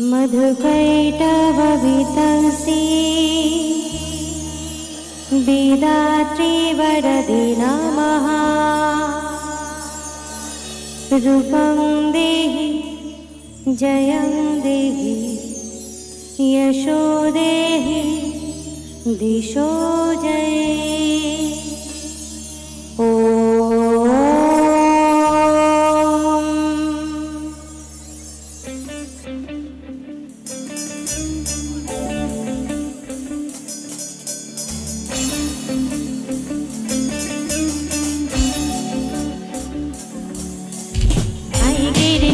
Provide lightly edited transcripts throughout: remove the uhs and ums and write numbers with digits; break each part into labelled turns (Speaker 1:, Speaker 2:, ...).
Speaker 1: मधुकैटभवितंसि वेदात्री वरदे नमः। रूपं देहि जयं देहि यशो देहि दिशो जये।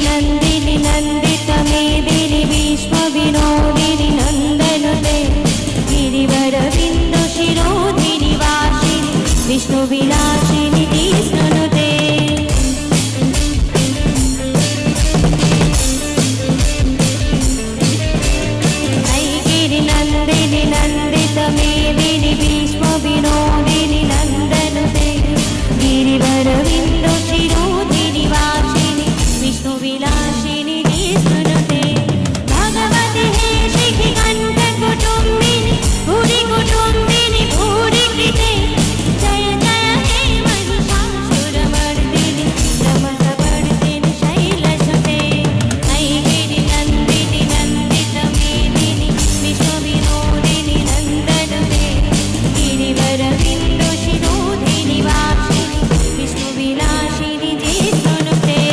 Speaker 1: नंदिनी नंदित मेदिनी विश्व विनोदिनी नंदनुते गिरिवर बिंदु शिरोधिनी वासिनी विष्णु विलासिनी विष्णुनुते। गिरि नंदिनी नंदित मेदिनी विश्व विनोदिनी नंदनुते गिरिवर बिंदु शिरोधिनी वासिनी विष्णु विलासिनी विष्णुनुते। भगवती हे शिखिकण्ठ कुटुम्बिनी भूरि कुटुम्बिनी भूरि कृते जय जय हे महिषासुरमर्दिनी रमतवर्दिनी शैलसुते। गिरि नन्दिनी नन्दित मेदिनी विश्वविनोदिनी नन्दनुते गिरिवर बिन्दु शिरोधिनी वासिनी विष्णु विलासिनी विष्णुनुते।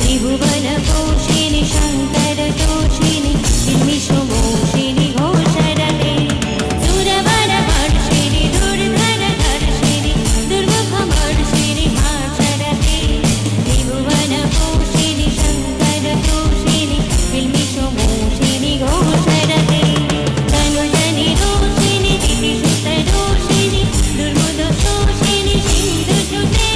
Speaker 1: त्रिभुवनपोषिणि शङ्करतोषिणि निर्मिषमोषिणि घोषरते। सुरवरवर्षिणि दुर्धरधर्षिणि दुर्मुखमर्षिणि हासरते। त्रिभुवनपोषिणि शङ्करतोषिणि निर्मिषमोषिणि घोषरते। तनुजनि रोषिणि दितिसुतरोषिणि दुर्मुदशोषिणि सिन्धुसुते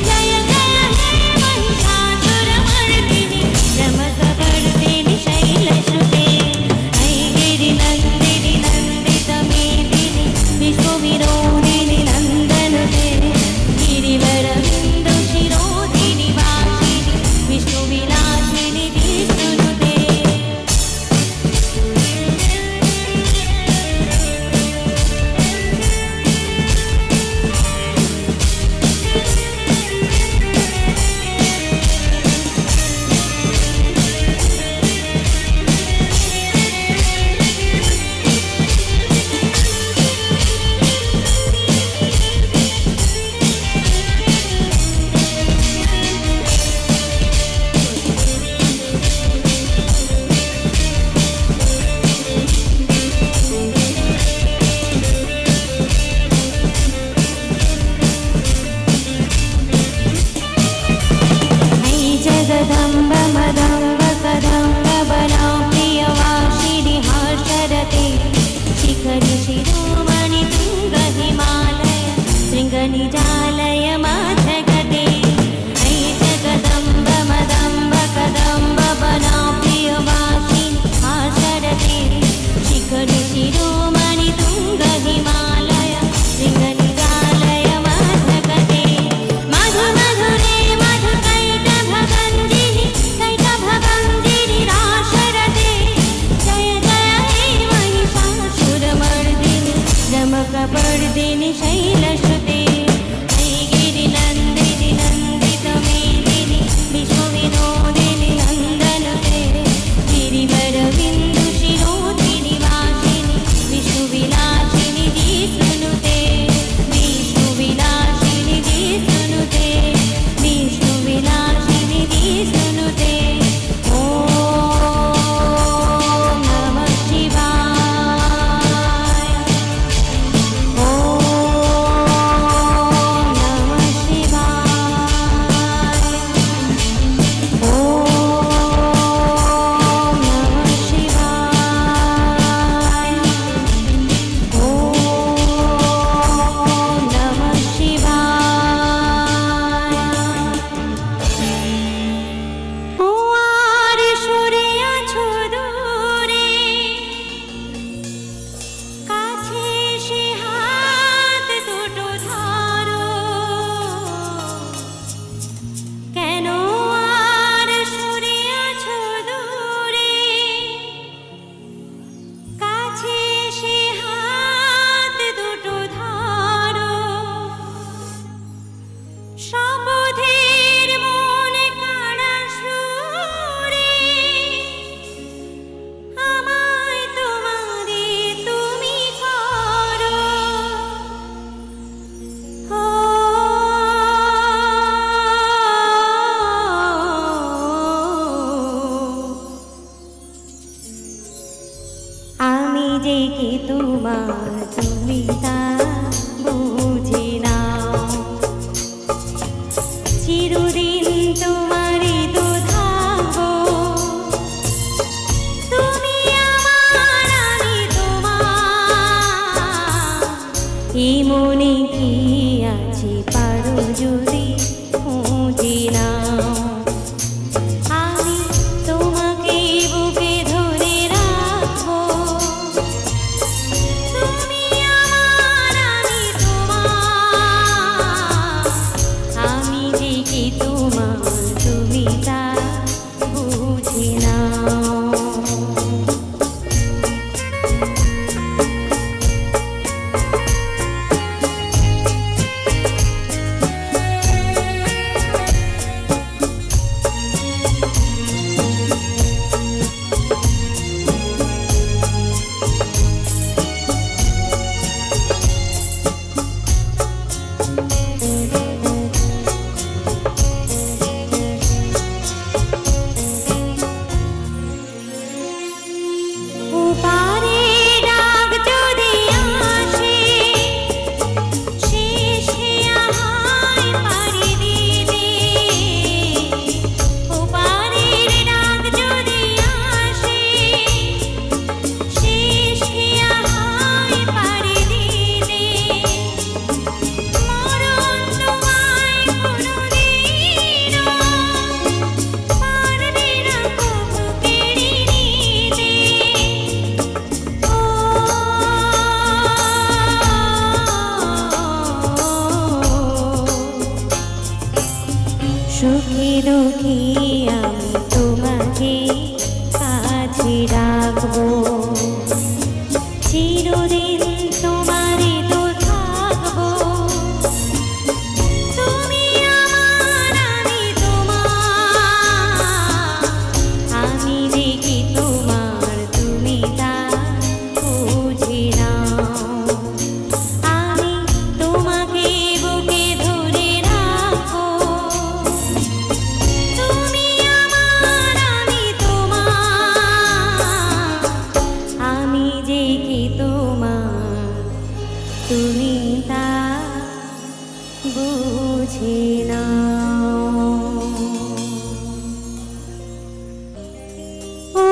Speaker 1: जय जय हे महिषासुरमर्दिनी रमतवर्दिनी शैलसुते। गिरि नन्दिनी नन्दित मेदिनी विश्वविनोदिनी नन्दनुते गिरिवर बिन्दु शिरोधिनी वासिनी विष्णु विलासिनी विष्णुनुते। जगदम्ब मदम्ब कदम्ब बला प्रियवासिनी हासरते। शिखरि शिरोमणि तुङ्ग हिमालय शृङ्गनिजालय माधगते। जगदम्ब मदम्ब कदम्ब बला प्रियवासिनी हासरते। शिखरि शिरोमणि तुङ्ग हिमालय शृङ्गनिजालय माधगते। मधु मधुरे मधुकैटभगञ्जिनि कैटभगञ्जिनि राशरते जय जय हे महिषासुरमर्दिनि रमकपर्दिनि शैलसुते। गिरि नन्दिनि नन्दित मेदिनि विश्वविनोदिनि नन्दनुते गिरिवर बिन्दु शिरोधिनी वासिनी विष्णु विलासिनी विष्णुनुते। विष्णु विलासिनी विष्णुनुते विष्णु विलासिनी विष्णुनुते। তা বুঝে নাও। চিরদিন তোমারই তো থাকবো, তুমি আমার আমি তোমার। এই মনে কি আছে পারো যদি খুঁজে নাও। আমি তোমাকে বুকে ধরে রাখবো, তুমি আমার আমি তোমার। আমি যে কি তোমার তুমি তা বুঝে নাও। ওপারে ডাক যদি আসে, শেষে আহায় পাড়ি দিতে। ওপারের ডাক যদি আসে, শেষে আহায় পাড়ি দিতে। মরণ তোমায় কোনোদিনও পারবে না কভু কেড়ে নিতে। সুখে দুঃখে আমি তোমাকে কাছে রাখবো, চিরদিন তোমারই তো থাকবো। তুমি আমার আমি তোমার। আমি যে কি তোমার তুমি তা বুঝে নাও। আমি তোমাকে বুকে ধরে রাখবো, তুমি আমার আমি তোমার। আমি যে কি তোমার তুমি তা বুঝে নাও। ও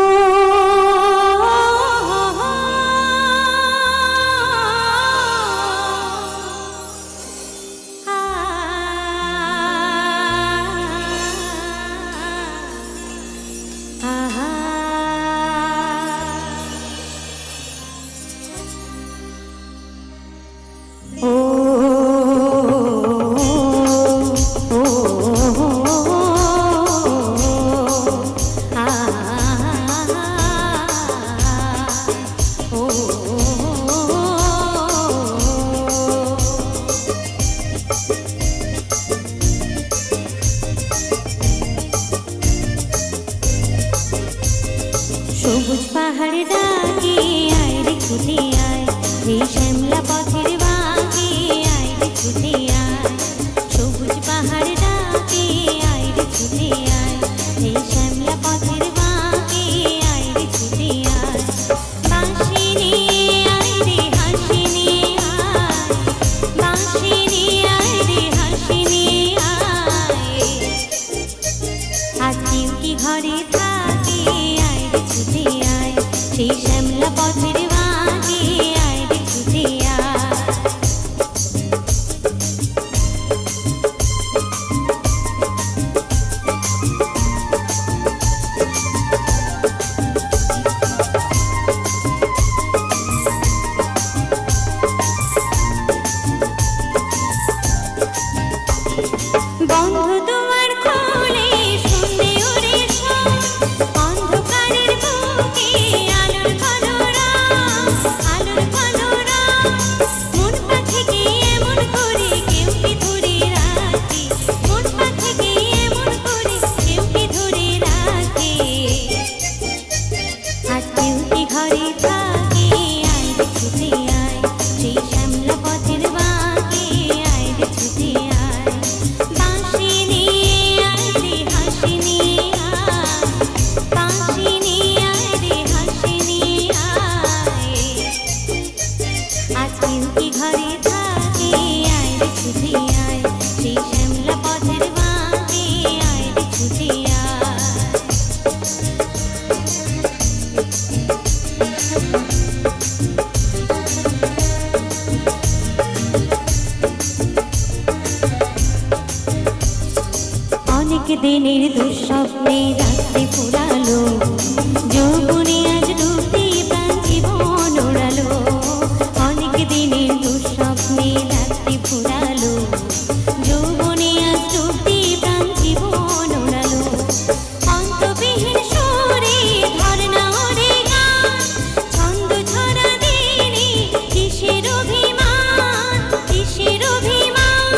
Speaker 1: ও কেউ কি ঘরে থাকে আয় রে ছুটে আয় সেই শ্যামলা পথের বাঁকে আয় রে ছুটে আয় অনেক দিনের দুঃস্বপ্নে রাত্রি ফুরালো যৌবনে আজ ডুবতে প্রাণ জীবন ওড়ালো অনেক দিনের দুঃস্বপ্নে রাত্রি ফুরালো যৌবনে আজ ডুবতে প্রাণ জীবন ওড়ালো অন্তবিহীন সুরে ধর্ণা ওরে গান ছন্দ ছড়া দিনে কিসের অভিমান কিসের অভিমান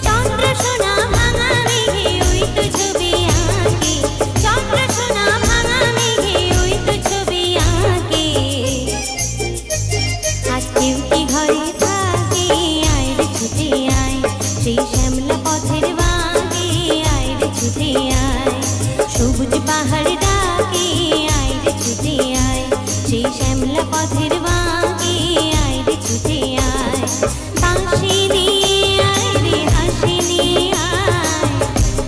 Speaker 1: চন্দ্র সোনা ভাঙা মেঘে ওই তো ছবি আঁকে চন্দ্র সোনা ভাঙা মেঘে ওই তো ছবি আঁকে আজ কেউ কি ঘরে থাকে আয় রে ছুটে আয় সেই শ্যামলা পথের বাঁকে আয় রে ছুটে আয় সবুজ পাহাড় ডাকে আয় রে ছুটে আয় সেই শ্যামলা পথের বাঁকে আয় রে ছুটে আয় বাঁশি নিয়ে আয় রে হাসি নিয়ে আয়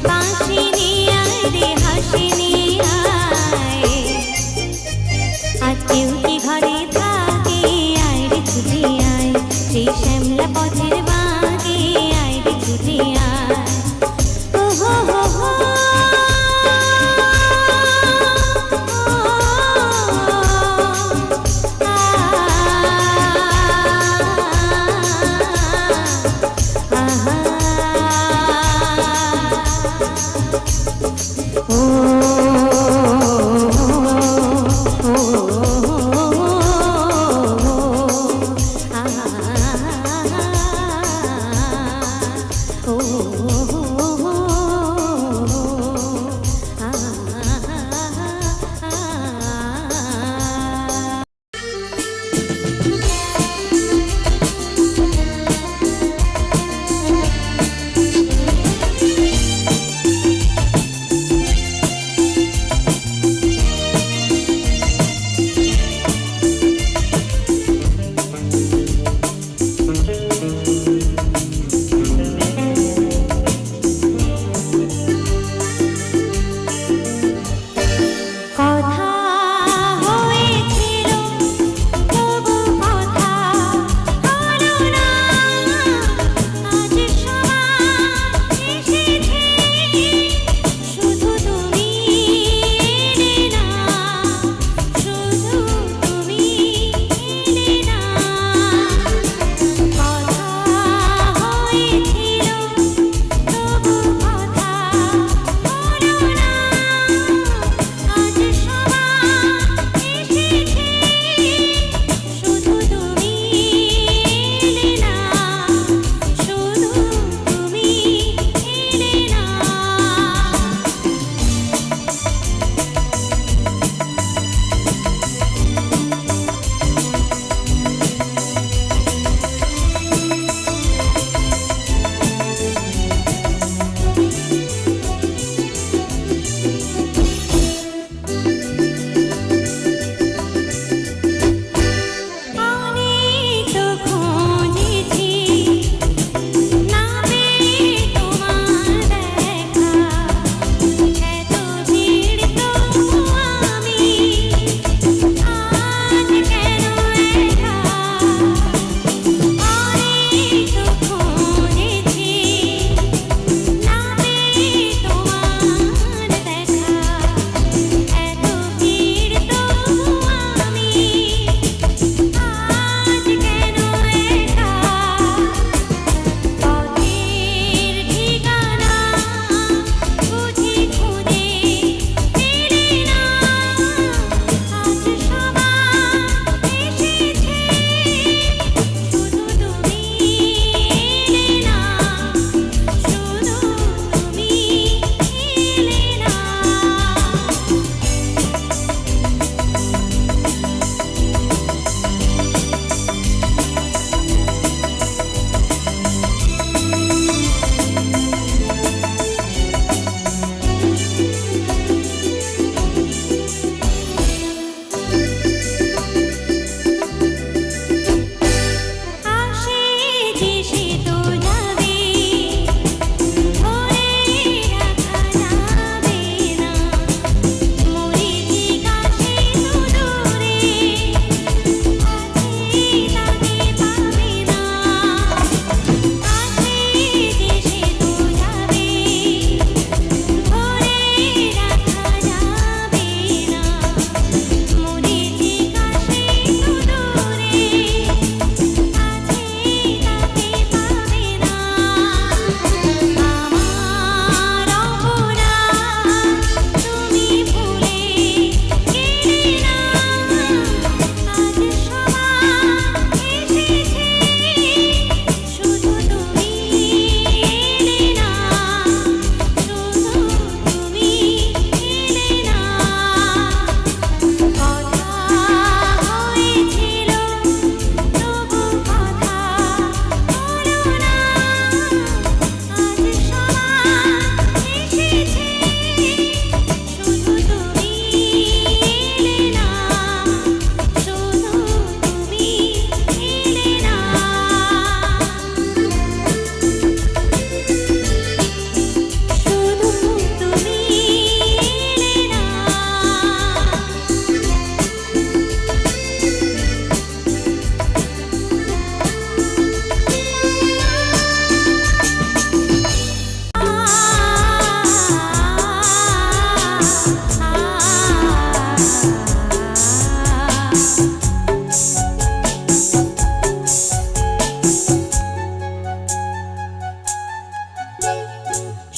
Speaker 1: বাঁশি নিয়ে আয় রে হাসি নিয়ে আয় আজ কেউ কি ঘরে থাকে আয় রে ছুটে আয় সেই শ্যামলা পথের বাঁকে আয় রে ছুটে আয় ও হো হো হো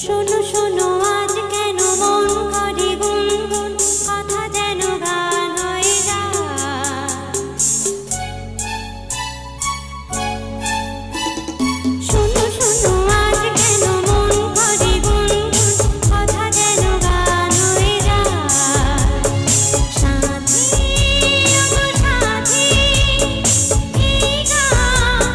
Speaker 1: শোনো শোনো আজ কেন মন করে গুনগুন, কথা যেন গান হয়ে যায়। শোনো শোনো আজ কেন মন করে গুনগুন, কথা যেন গান হয়ে যায়। সাথী গো সাথী, এই গান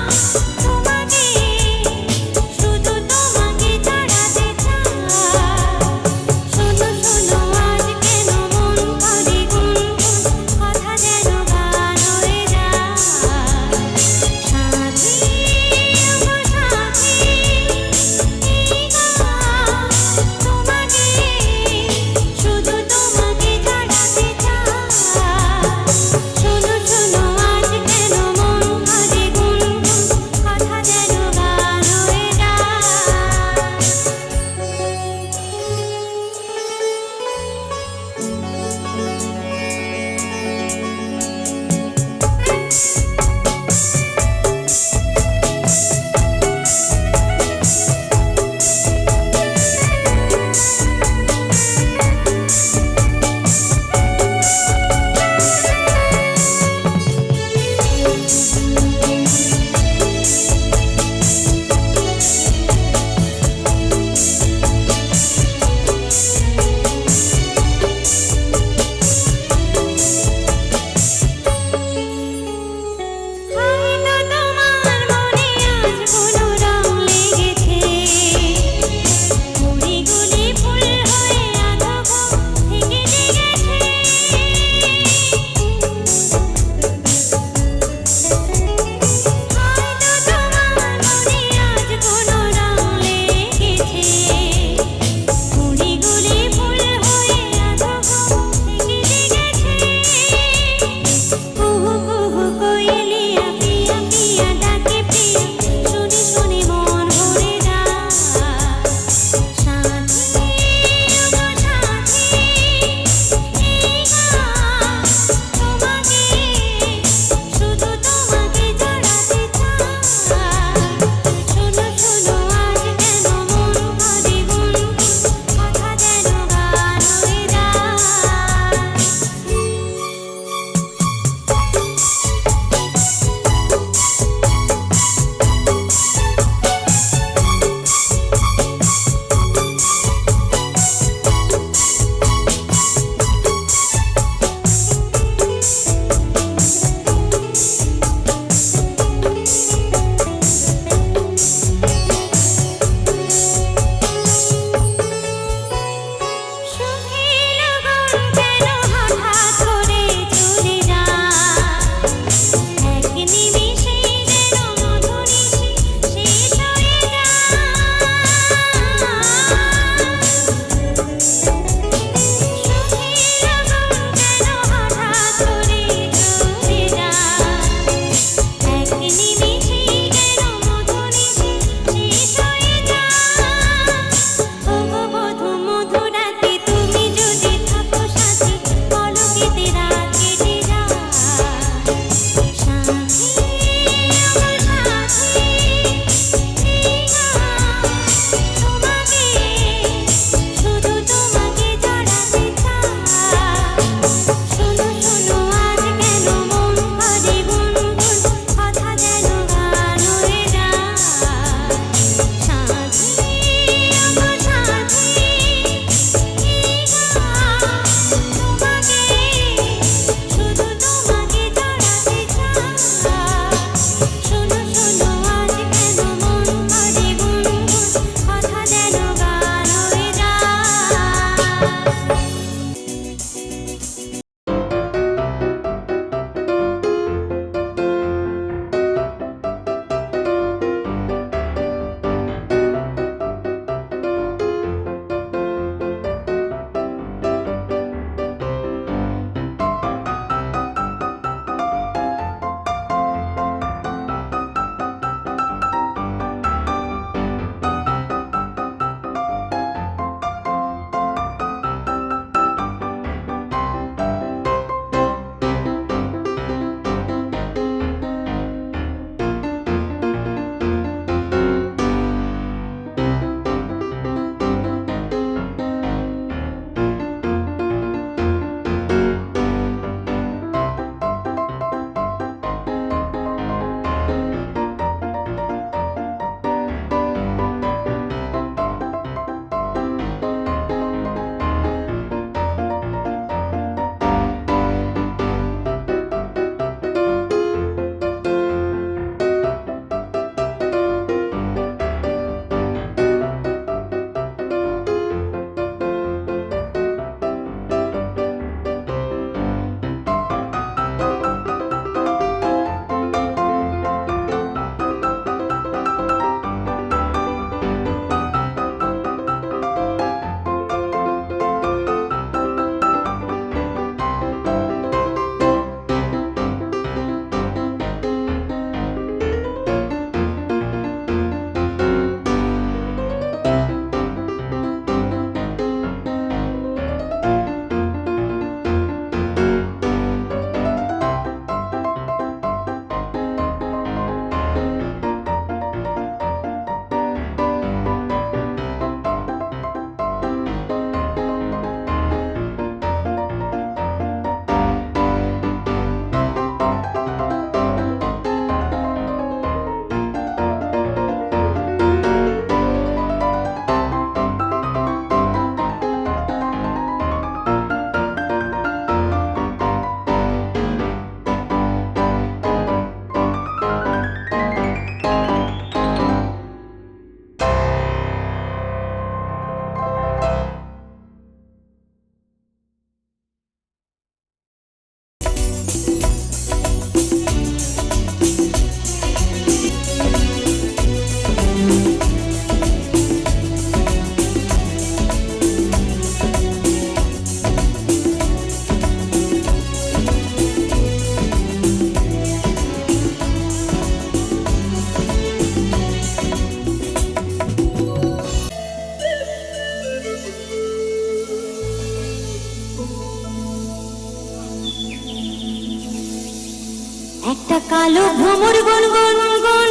Speaker 1: একটা কালো ভ্রমর গুন গুন গুন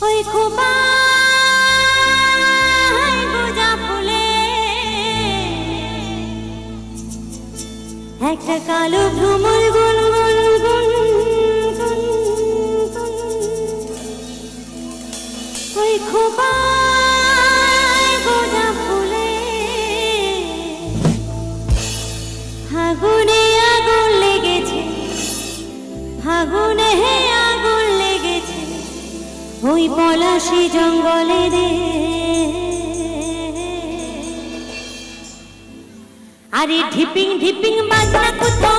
Speaker 1: ওই খোপা গোজা ফুলে একটা কালো ভ্রমর গুন গুন গুন ওই খোপা গোজা ফুলে ফাগুনে আগুন লেগেছে, ফাগুনে আগুন লেগেছে ওই পলাশী জঙ্গলে রে। আরে ঢিপিং ঢিপিং বাজনা কোথাও